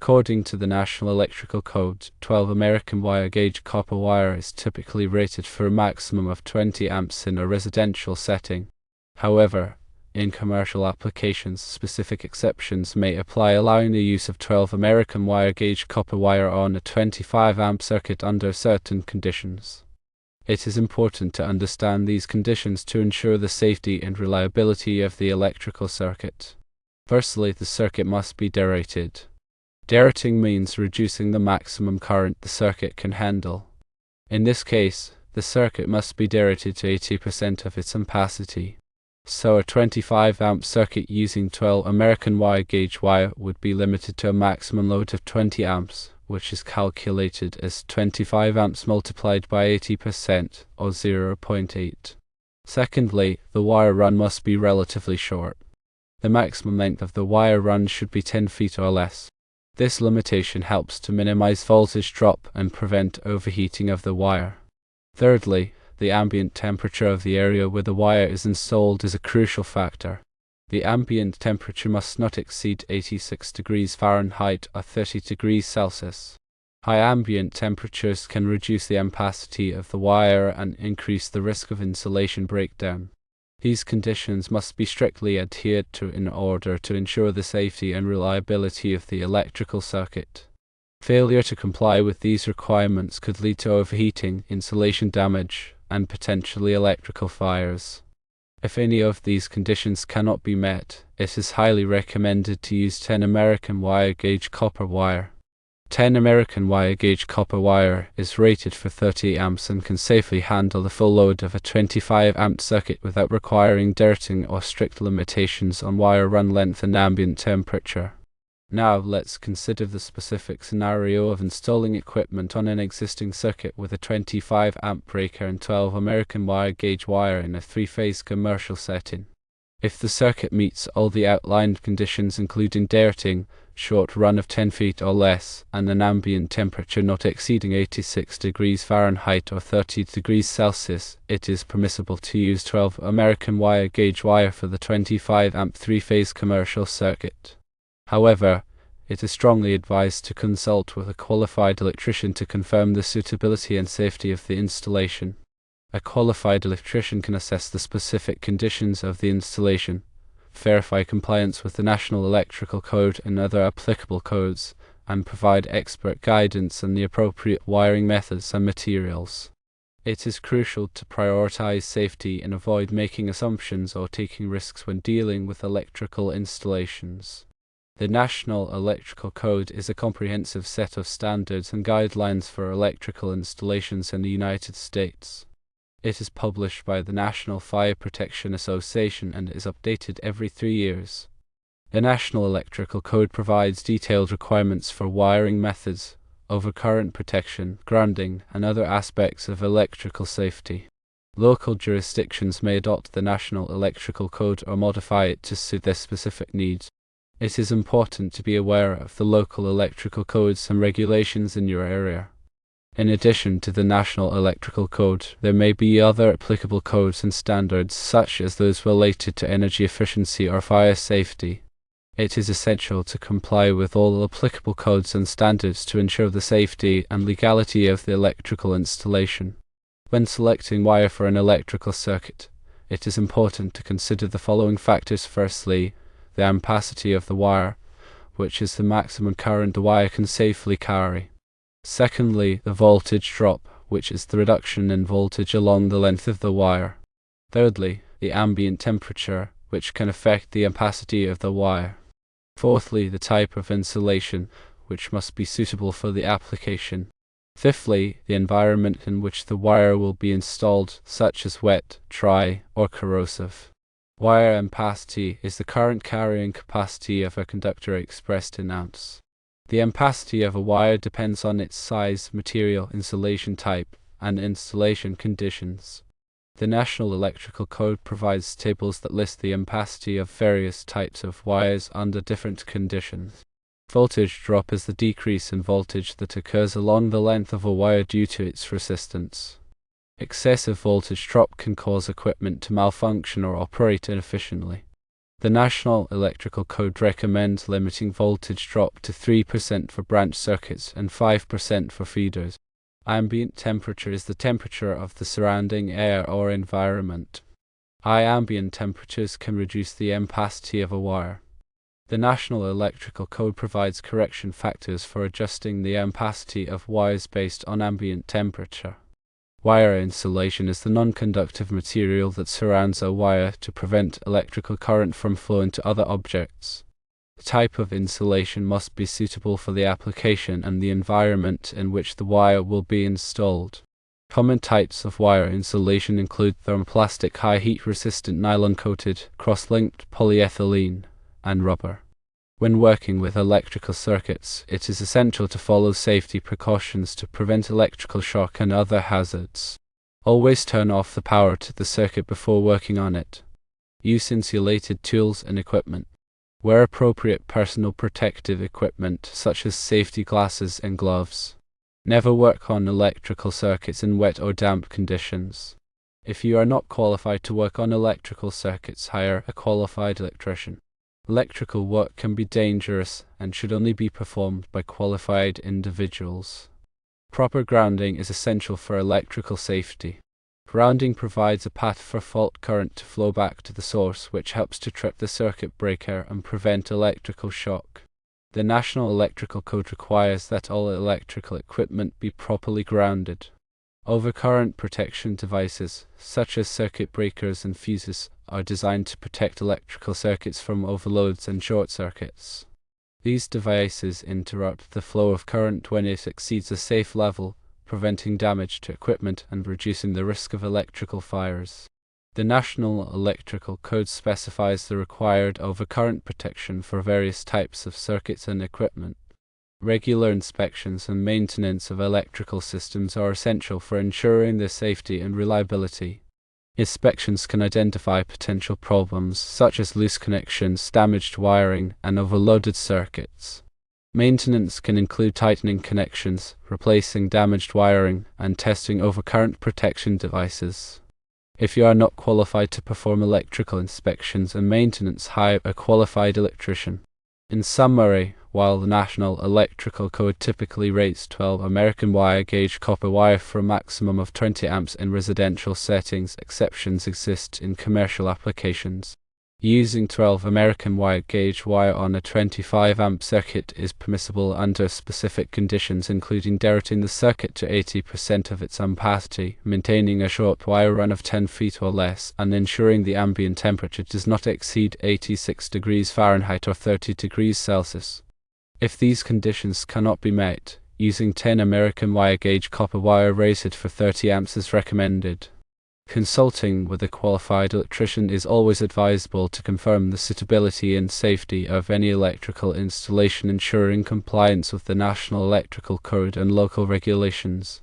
According to the National Electrical Code, 12 American wire gauge copper wire is typically rated for a maximum of 20 amps in a residential setting. However, in commercial applications, specific exceptions may apply, allowing the use of 12 American wire gauge copper wire on a 25 amp circuit under certain conditions. It is important to understand these conditions to ensure the safety and reliability of the electrical circuit. Firstly, the circuit must be derated. Derating means reducing the maximum current the circuit can handle. In this case, the circuit must be derated to 80% of its ampacity. So a 25 amp circuit using 12 American wire gauge wire would be limited to a maximum load of 20 amps, which is calculated as 25 amps multiplied by 80%, or 0.8. Secondly, the wire run must be relatively short. The maximum length of the wire run should be 10 feet or less. This limitation helps to minimize voltage drop and prevent overheating of the wire. Thirdly, the ambient temperature of the area where the wire is installed is a crucial factor. The ambient temperature must not exceed 86 degrees Fahrenheit or 30 degrees Celsius. High ambient temperatures can reduce the ampacity of the wire and increase the risk of insulation breakdown. These conditions must be strictly adhered to in order to ensure the safety and reliability of the electrical circuit. Failure to comply with these requirements could lead to overheating, insulation damage, and potentially electrical fires. If any of these conditions cannot be met, it is highly recommended to use 10 American wire gauge copper wire. 10 American wire gauge copper wire is rated for 30 amps and can safely handle the full load of a 25 amp circuit without requiring derating or strict limitations on wire run length and ambient temperature. Now let's consider the specific scenario of installing equipment on an existing circuit with a 25 amp breaker and 12 American wire gauge wire in a 3-phase commercial setting. If the circuit meets all the outlined conditions including derating, short run of 10 feet or less, and an ambient temperature not exceeding 86 degrees Fahrenheit or 30 degrees Celsius, it is permissible to use 12 American wire gauge wire for the 25 amp 3-phase commercial circuit. However, it is strongly advised to consult with a qualified electrician to confirm the suitability and safety of the installation. A qualified electrician can assess the specific conditions of the installation, verify compliance with the National Electrical Code and other applicable codes, and provide expert guidance on the appropriate wiring methods and materials. It is crucial to prioritize safety and avoid making assumptions or taking risks when dealing with electrical installations. The National Electrical Code is a comprehensive set of standards and guidelines for electrical installations in the United States. It is published by the National Fire Protection Association and is updated every 3 years. The National Electrical Code provides detailed requirements for wiring methods, overcurrent protection, grounding, and other aspects of electrical safety. Local jurisdictions may adopt the National Electrical Code or modify it to suit their specific needs. It is important to be aware of the local electrical codes and regulations in your area. In addition to the National Electrical Code, there may be other applicable codes and standards such as those related to energy efficiency or fire safety. It is essential to comply with all applicable codes and standards to ensure the safety and legality of the electrical installation. When selecting wire for an electrical circuit, it is important to consider the following factors. Firstly, the ampacity of the wire, which is the maximum current the wire can safely carry. Secondly, the voltage drop, which is the reduction in voltage along the length of the wire. Thirdly, the ambient temperature, which can affect the ampacity of the wire. Fourthly, the type of insulation, which must be suitable for the application. Fifthly, the environment in which the wire will be installed, such as wet, dry, or corrosive. Wire ampacity is the current carrying capacity of a conductor expressed in amps. The ampacity of a wire depends on its size, material, insulation type, and installation conditions. The National Electrical Code provides tables that list the ampacity of various types of wires under different conditions. Voltage drop is the decrease in voltage that occurs along the length of a wire due to its resistance. Excessive voltage drop can cause equipment to malfunction or operate inefficiently. The National Electrical Code recommends limiting voltage drop to 3% for branch circuits and 5% for feeders. Ambient temperature is the temperature of the surrounding air or environment. High ambient temperatures can reduce the ampacity of a wire. The National Electrical Code provides correction factors for adjusting the ampacity of wires based on ambient temperature. Wire insulation is the non-conductive material that surrounds a wire to prevent electrical current from flowing to other objects. The type of insulation must be suitable for the application and the environment in which the wire will be installed. Common types of wire insulation include thermoplastic high heat-resistant nylon-coated, cross-linked polyethylene, and rubber. When working with electrical circuits, it is essential to follow safety precautions to prevent electrical shock and other hazards. Always turn off the power to the circuit before working on it. Use insulated tools and equipment. Wear appropriate personal protective equipment such as safety glasses and gloves. Never work on electrical circuits in wet or damp conditions. If you are not qualified to work on electrical circuits, hire a qualified electrician. Electrical work can be dangerous and should only be performed by qualified individuals. Proper grounding is essential for electrical safety. Grounding provides a path for fault current to flow back to the source, which helps to trip the circuit breaker and prevent electrical shock. The National Electrical Code requires that all electrical equipment be properly grounded. Overcurrent protection devices, such as circuit breakers and fuses, are designed to protect electrical circuits from overloads and short circuits. These devices interrupt the flow of current when it exceeds a safe level, preventing damage to equipment and reducing the risk of electrical fires. The National Electrical Code specifies the required overcurrent protection for various types of circuits and equipment. Regular inspections and maintenance of electrical systems are essential for ensuring their safety and reliability. Inspections can identify potential problems such as loose connections, damaged wiring, and overloaded circuits. Maintenance can include tightening connections, replacing damaged wiring, and testing overcurrent protection devices. If you are not qualified to perform electrical inspections and maintenance, hire a qualified electrician. In summary, while the National Electrical Code typically rates 12 American wire gauge copper wire for a maximum of 20 amps in residential settings, exceptions exist in commercial applications. Using 12 American wire gauge wire on a 25 amp circuit is permissible under specific conditions, including derating the circuit to 80% of its ampacity, maintaining a short wire run of 10 feet or less, and ensuring the ambient temperature does not exceed 86 degrees Fahrenheit or 30 degrees Celsius. If these conditions cannot be met, using 10 American wire gauge copper wire rated for 30 amps is recommended. Consulting with a qualified electrician is always advisable to confirm the suitability and safety of any electrical installation, ensuring compliance with the National Electrical Code and local regulations.